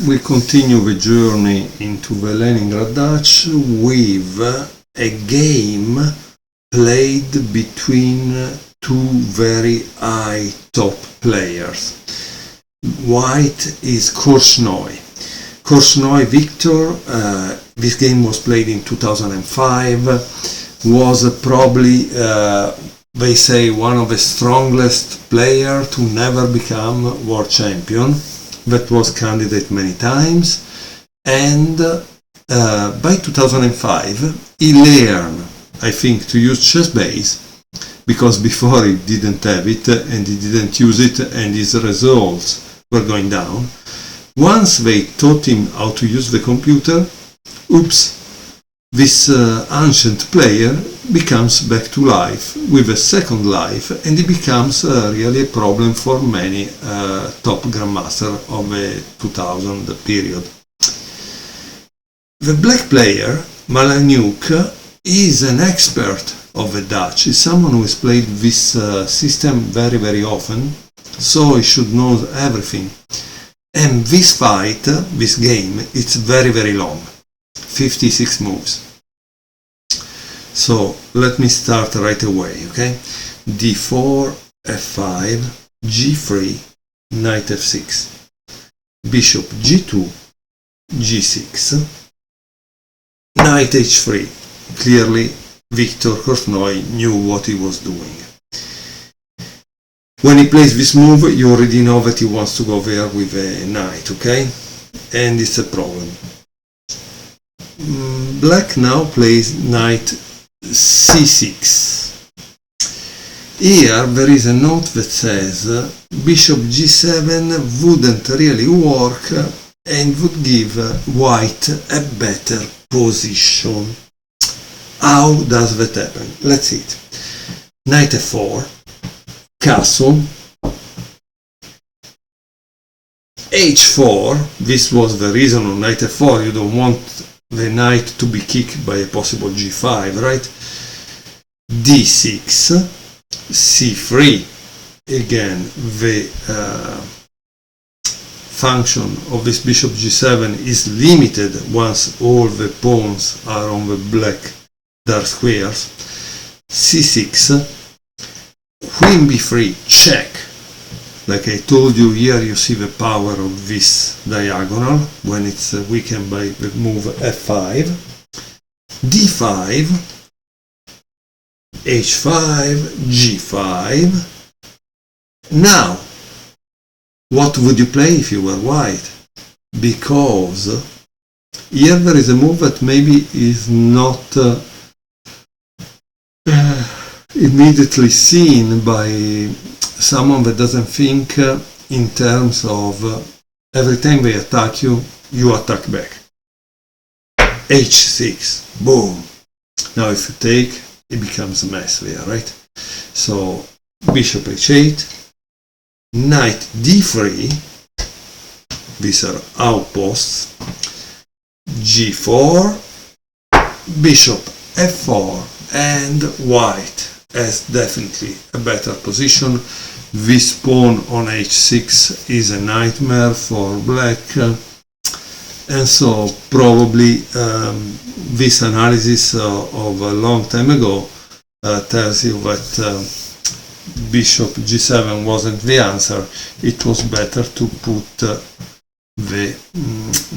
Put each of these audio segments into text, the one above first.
we continue the journey into the Leningrad Dutch with a game played between two very high top players. White is Korchnoi. Korchnoi Victor, this game was played in 2005, was probably, they say, one of the strongest players to never become world champion. That was candidate many times, and by 2005 he learned, I think, to use chess base, because before he didn't have it and he didn't use it and his results were going down. Once they taught him how to use the computer, oops, this ancient player becomes back to life with a second life, and he becomes really a problem for many top grandmaster of the 2000 period. The black player, Malanjuk, is an expert of the Dutch. He's someone who has played this system very, very often, so he should know everything. And this fight, this game, it's very, very long, 56 moves. So let me start right away, okay? d4, f5, g3, knight f6, bishop g2, g6, knight h3. Clearly, Victor Korchnoi knew what he was doing. When he plays this move, you already know that he wants to go there with a knight, okay? And it's a problem. Black now plays knight c6. Here there is a note that says bishop g7 wouldn't really work and would give white a better position. How does that happen? Let's see it. Knight f4, castle, h4, this was the reason on knight f4, you don't want the knight to be kicked by a possible g5, right? d6, c3, again the function of this bishop g7 is limited once all the pawns are on the black dark squares. c6, queen b3, check. Like I told you, here you see the power of this diagonal when it's weakened by the move f5. d5, h5, g5. Now, what would you play if you were white? Because here there is a move that maybe is not immediately seen by someone that doesn't think in terms of every time they attack you, you attack back. h6, boom. Now if you take, it becomes a mess there, right? So bishop h8, knight d3, these are outposts, g4, bishop f4, and white has definitely a better position. This pawn on h6 is a nightmare for black, and so probably this analysis of a long time ago tells you that bishop g7 wasn't the answer. It was better to put the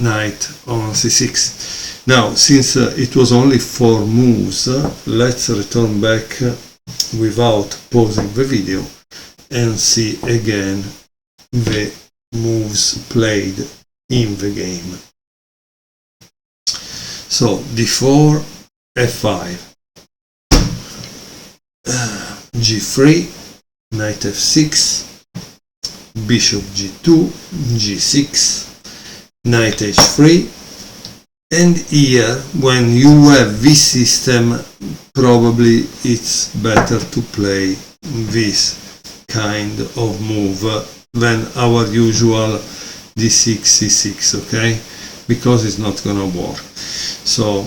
knight on c6. Now, since it was only 4 moves, let's return back without pausing the video and see again the moves played in the game. So d4, f5, g3, knight f6, bishop g2, g6, knight h3, and here, when you have this system, probably it's better to play this kind of move than our usual d6, c6, okay? Because it's not gonna work. So,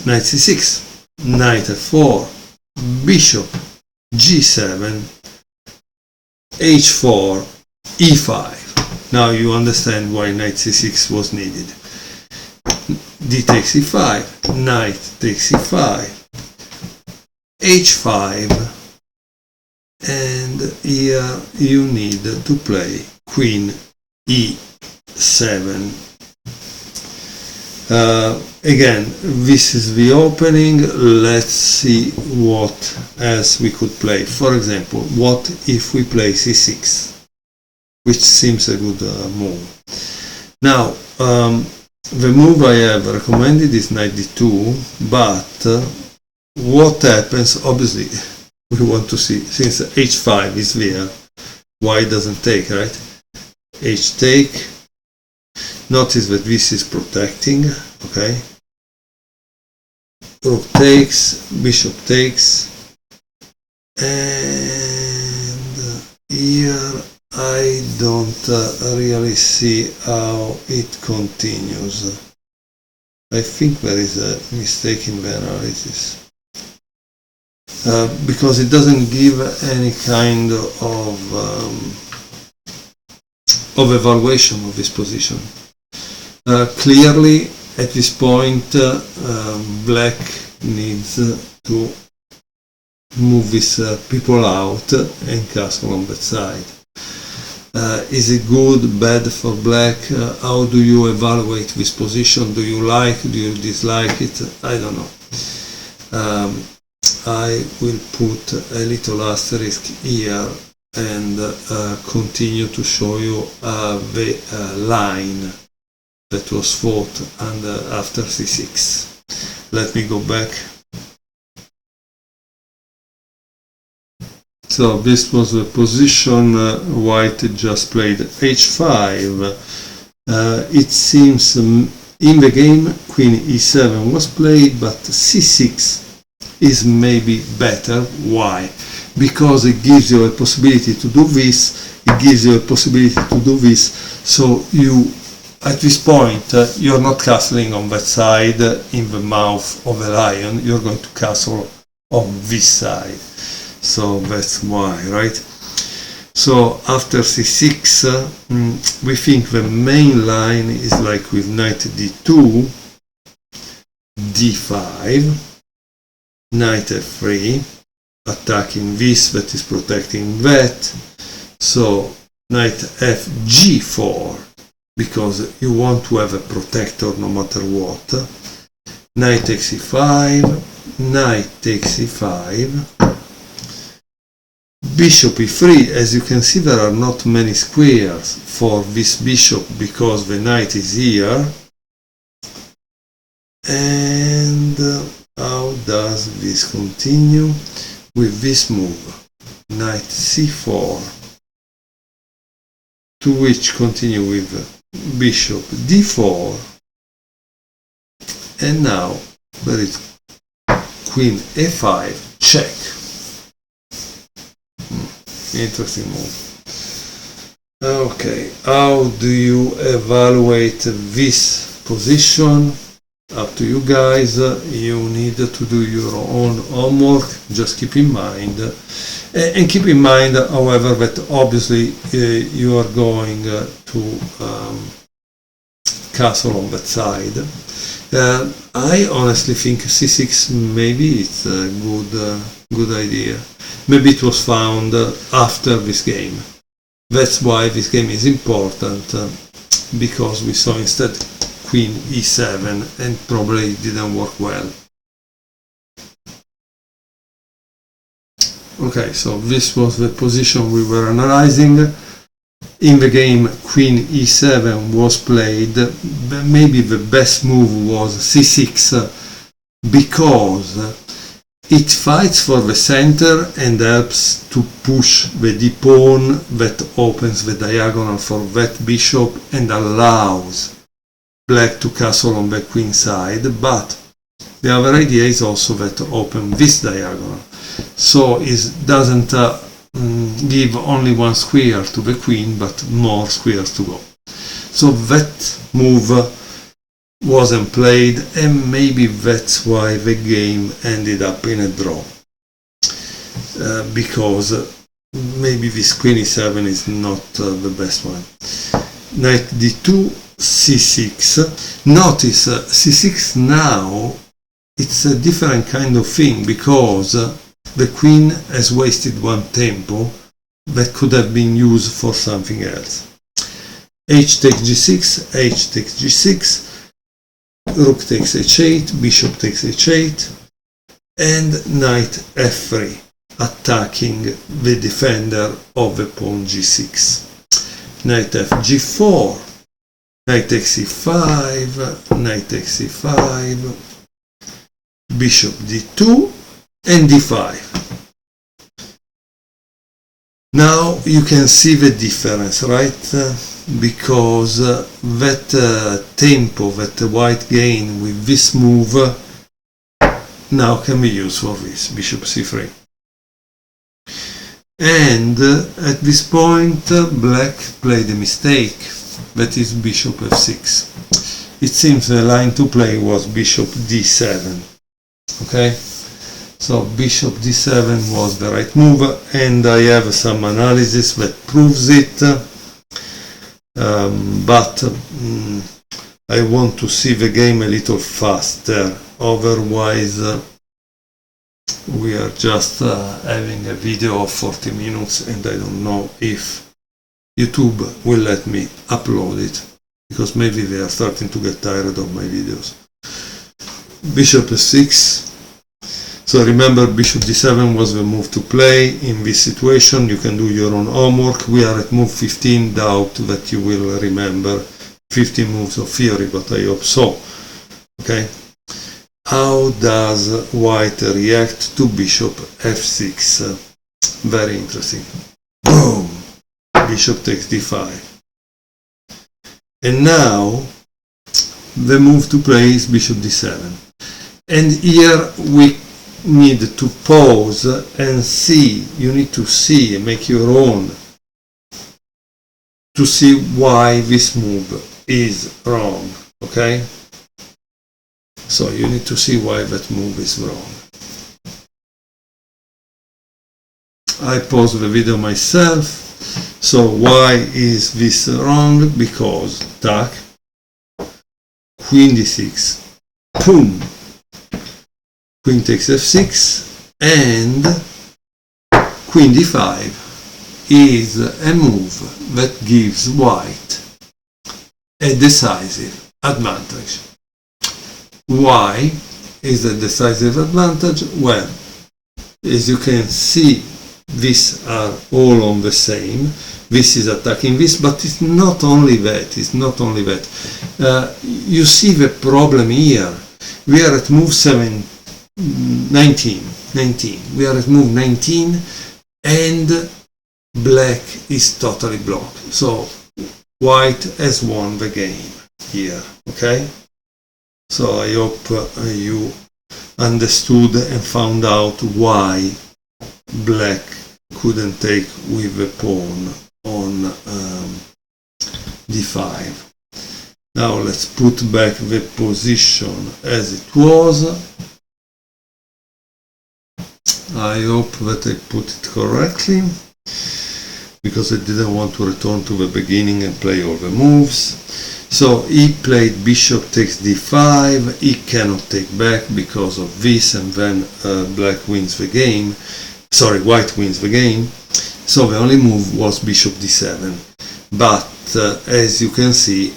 knight c6, knight f4, bishop g7, h4, e5. Now you understand why knight c6 was needed. D takes e5, knight takes e5, h5, and here you need to play queen e7. Again, this is the opening. Let's see what else we could play. For example, what if we play c6, which seems a good move. Now, the move I have recommended is knight d2, but what happens, obviously, we want to see, since h5 is there, why doesn't take, right? H take. Notice that this is protecting, okay? Rook takes, bishop takes, and here I don't really see how it continues. I think there is a mistake in the analysis. Because it doesn't give any kind of evaluation of this position. Clearly, at this point, black needs to move these people out and castle on that side. Is it good, bad for black? How do you evaluate this position? Do you like, do you dislike it? I don't know. I will put a little asterisk here and continue to show you the line that was fought after c6. Let me go back. So this was the position white just played h5. It seems in the game queen e7 was played, but c6 is maybe better. Why? Because it gives you a possibility to do this, it gives you a possibility to do this, so you, at this point, you're not castling on that side in the mouth of a lion, you're going to castle on this side. So that's why, right? So after c6, we think the main line is like with knight d2, d5, knight f3, attacking this that is protecting that. So knight f g4, because you want to have a protector no matter what. Knight takes e5, knight takes e5, bishop e3. As you can see, there are not many squares for this bishop because the knight is here. And how does this continue? With this move, knight c4, to which continue with bishop d4, and now there is queen a5 check. Interesting move. Okay, how do you evaluate this position? Up to you guys. You need to do your own homework. Just keep in mind, and keep in mind, however, that obviously you are going to castle on that side. I honestly think c6 maybe it's a good idea. Maybe it was found after this game. That's why this game is important, because we saw instead queen e7 and probably didn't work well. Okay, so this was the position we were analyzing. In the game, queen e7 was played. Maybe the best move was c6, because it fights for the center and helps to push the d pawn that opens the diagonal for that bishop and allows black to castle on the queen side. But the other idea is also that open this diagonal, so it doesn't give only one square to the queen but more squares to go. So that move wasn't played, and maybe that's why the game ended up in a draw, because maybe this queen e7 is not the best one. knight d2, c6. Notice c6 now, it's a different kind of thing, because the queen has wasted one tempo that could have been used for something else. H takes g6, h takes g6, rook takes h8, bishop takes h8, and knight f3, attacking the defender of the pawn g6. Knight f g4, knight takes e5, knight takes e5, bishop d2, and d5. Now you can see the difference, right? Because that tempo that the white gained with this move now can be used for this, bishop c3. And at this point black played a mistake, that is bishop f6. It seems the line to play was bishop d7. Okay, so bishop d7 was the right move, and I have some analysis that proves it, but I want to see the game a little faster, otherwise we are just having a video of 40 minutes and I don't know if YouTube will let me upload it, because maybe they are starting to get tired of my videos. Bishop f6. So remember, bishop d7 was the move to play in this situation. You can do your own homework. We are at move 15. Doubt that you will remember 15 moves of theory, but I hope so. Okay. How does white react to bishop f6? Very interesting. Boom! Bishop takes d5. And now the move to play is bishop d7. And here we need to pause and see. You need to see and make your own to see why this move is wrong. Okay? So you need to see why that move is wrong. I paused the video myself. So why is this wrong? Because attack, queen d6, boom, queen takes f6, and queen d5 is a move that gives white a decisive advantage. Why is the decisive advantage? Well, as you can see, these are all on the same. This is attacking this, but it's not only that. It's not only that. You see the problem here. We are at move 19. We are at move 19, and black is totally blocked. So white has won the game here. Okay. So I hope you understood and found out why black couldn't take with the pawn on d5. Now let's put back the position as it was. I hope that I put it correctly, because I didn't want to return to the beginning and play all the moves. So he played bishop takes d5, he cannot take back because of this, and then black wins the game. Sorry, white wins the game. So the only move was bishop d7. But as you can see,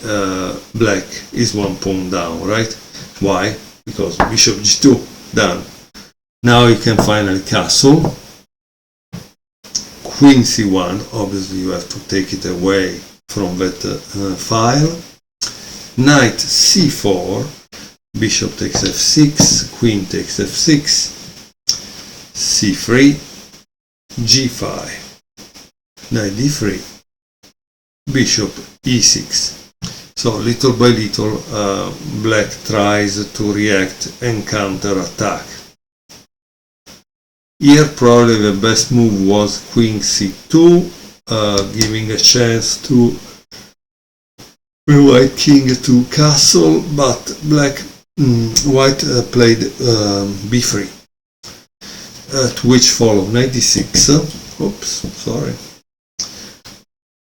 black is one pawn down, right? Why? Because bishop g2, done. Now you can finally castle. Queen c1, obviously you have to take it away from that file. Knight c4, bishop takes f6, queen takes f6, c3, g5, knight d3, bishop e6. So little by little black tries to react and counter attack. Here probably the best move was queen c2, giving a chance to the white king to castle, but white played b3, to which followed knight d6, oops, sorry,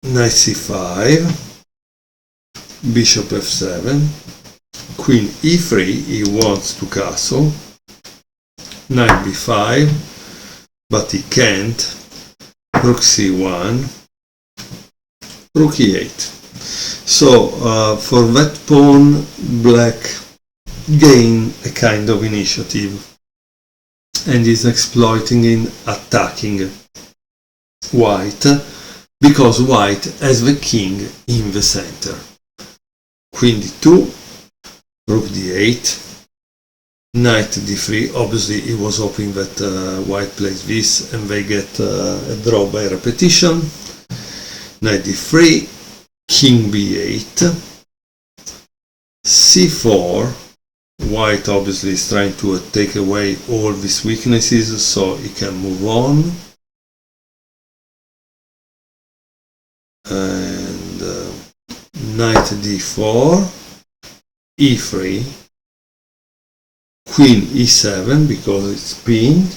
knight c5, bishop f7, queen e3, he wants to castle, knight b5, but he can't, rook c1, rook e8. So for that pawn, black gain a kind of initiative and is exploiting in attacking white, because white has the king in the center. Queen d2, rook d8, knight d3. Obviously he was hoping that white plays this and they get a draw by repetition. Knight d3, king b8, c4. White obviously is trying to take away all these weaknesses so he can move on. And knight d4, e3, queen e7 because it's pinned,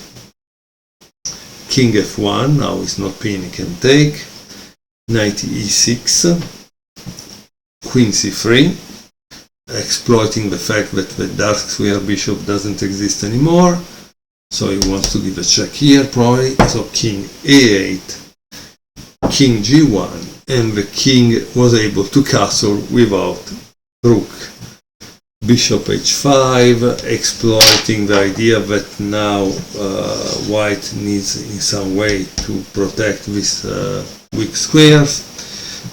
king f1, now it's not pinned, he can take, knight e6, queen c3, exploiting the fact that the dark square bishop doesn't exist anymore, so he wants to give a check here probably, so king a8, king g1, and the king was able to castle without rook. Bishop h5, exploiting the idea that now white needs in some way to protect these weak squares.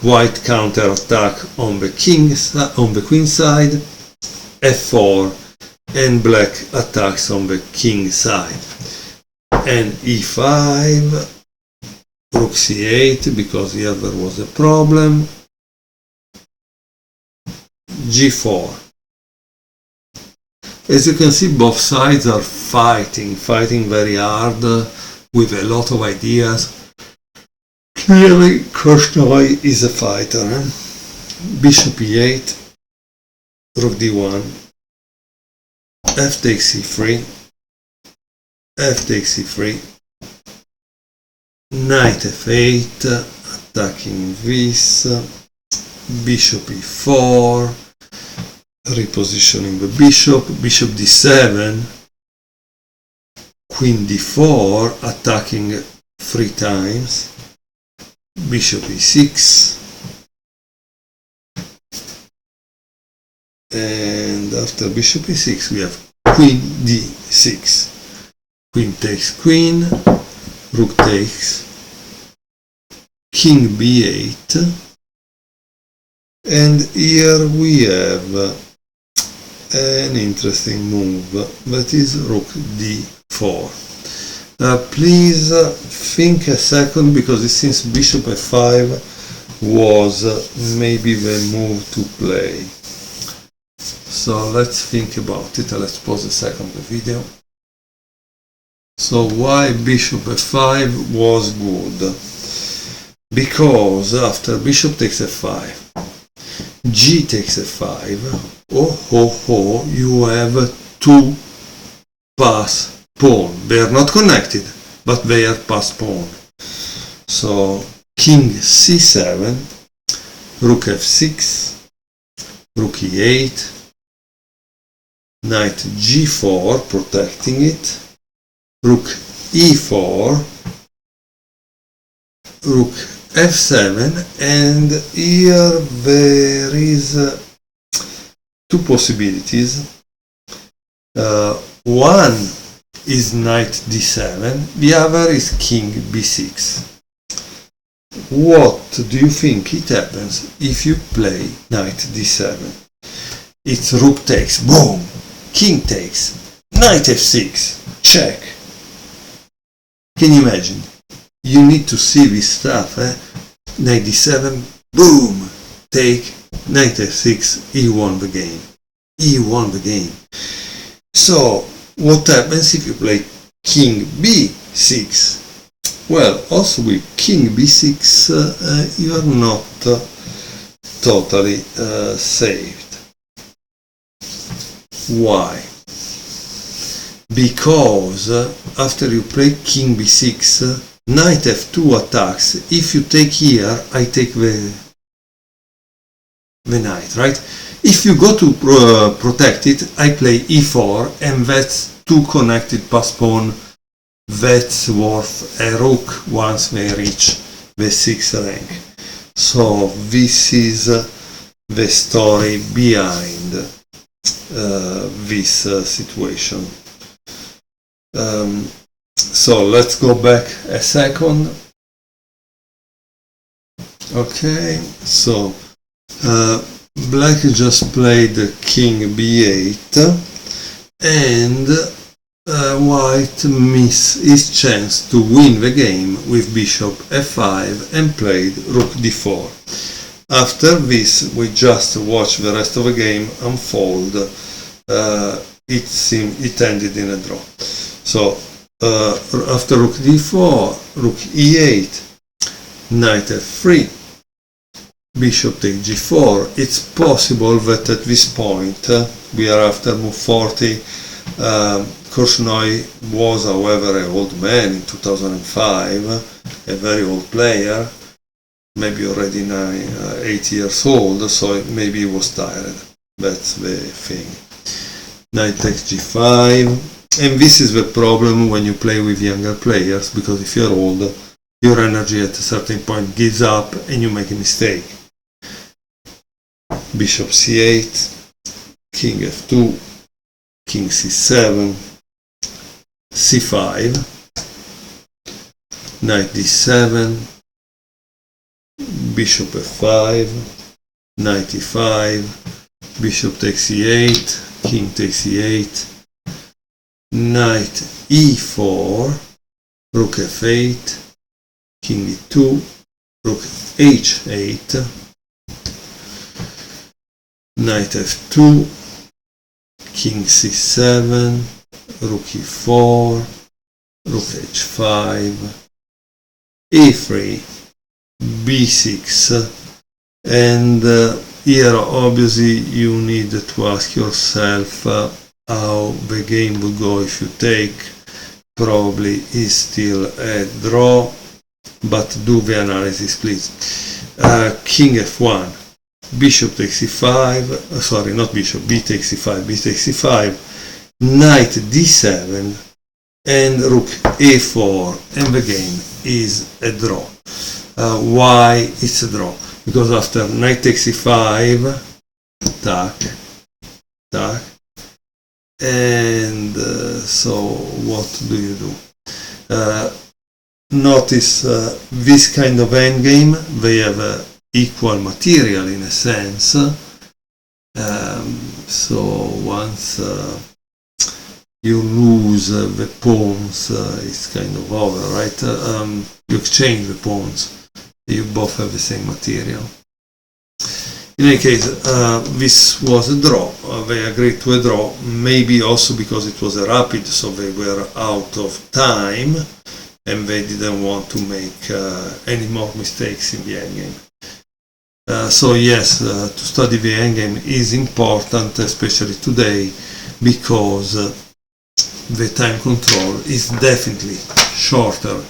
White counter-attack on the queen side, f4, and black attacks on the king side. And e5, rook c8 because here there was a problem, g4. As you can see, both sides are fighting very hard with a lot of ideas. Clearly Korchnoi is a fighter. Bishop e8, rook d1, f takes e3, f takes e3, knight f8, attacking this, bishop e4, repositioning the bishop, bishop d7, queen d4, attacking 3 times, bishop e6, and after bishop e6 we have queen d6, queen takes queen, rook takes, king b8, and here we have an interesting move, that is rook d4. Please think a second, because it seems bishop f5 was maybe the move to play. So let's think about it. Let's pause a second the video. So why bishop f5 was good? Because after bishop takes f5, g takes f5, you have 2 pass pawn. They are not connected, but they are pass pawn. So king c7, rook f6, rook e8, knight g4, protecting it, rook e4, rook f7, and here there is 2 possibilities. One is knight d7, the other is king b6. What do you think it happens if you play knight d7? It's rook takes, boom, king takes, knight f6, check. Can you imagine? You need to see this stuff, knight d7, boom, take, knight f6, he won the game. He won the game. So, what happens if you play king b6? Well, also with king b6 you are not totally saved. Why? Because after you play king b6, knight f2 attacks. If you take here, I take the the knight, right? If you go to protect it, I play e4, and that's two connected pass pawn. That's worth a rook once they reach the 6th rank. So this is the story behind this situation. So let's go back a second. Okay, so black just played king b8, and white missed his chance to win the game with bishop f5 and played rook d4. After this, we just watched the rest of the game unfold. It ended in a draw. So after rook d4, rook e8, knight f3, bishop takes g4. It's possible that at this point, we are after move 40. Korchnoi was, however, an old man in 2005, a very old player, maybe already 8 years old, so maybe he was tired. That's the thing. Knight takes g5, and this is the problem when you play with younger players, because if you're old, your energy at a certain point gives up and you make a mistake. Bishop c8, king f2, king c7, c5, knight d7, bishop f5, knight e5, bishop takes e8, king takes e8, knight e4, rook f8, king e2, rook h8, knight f2, king c7, rook e4, rook h5, e3, b6, and here obviously you need to ask yourself how the game will go if you take. Probably is still a draw, but do the analysis please. King f1, bishop takes e5, sorry, not bishop, b takes e5, b takes e5, knight d7, and rook a4, and the game is a draw. Why it's a draw? Because after knight takes e5, tack, tack, and so what do you do? Notice this kind of endgame, they have equal material in a sense. So once you lose the pawns, it's kind of over, right? You exchange the pawns, you both have the same material. In any case, this was a draw. They agreed to a draw, maybe also because it was a rapid, so they were out of time and they didn't want to make any more mistakes in the endgame. So yes, to study the endgame is important, especially today, because the time control is definitely shorter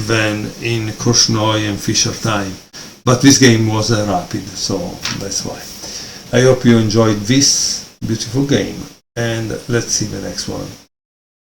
than in Korchnoi and Fischer time. But this game was a rapid, so that's why. I hope you enjoyed this beautiful game, and let's see the next one.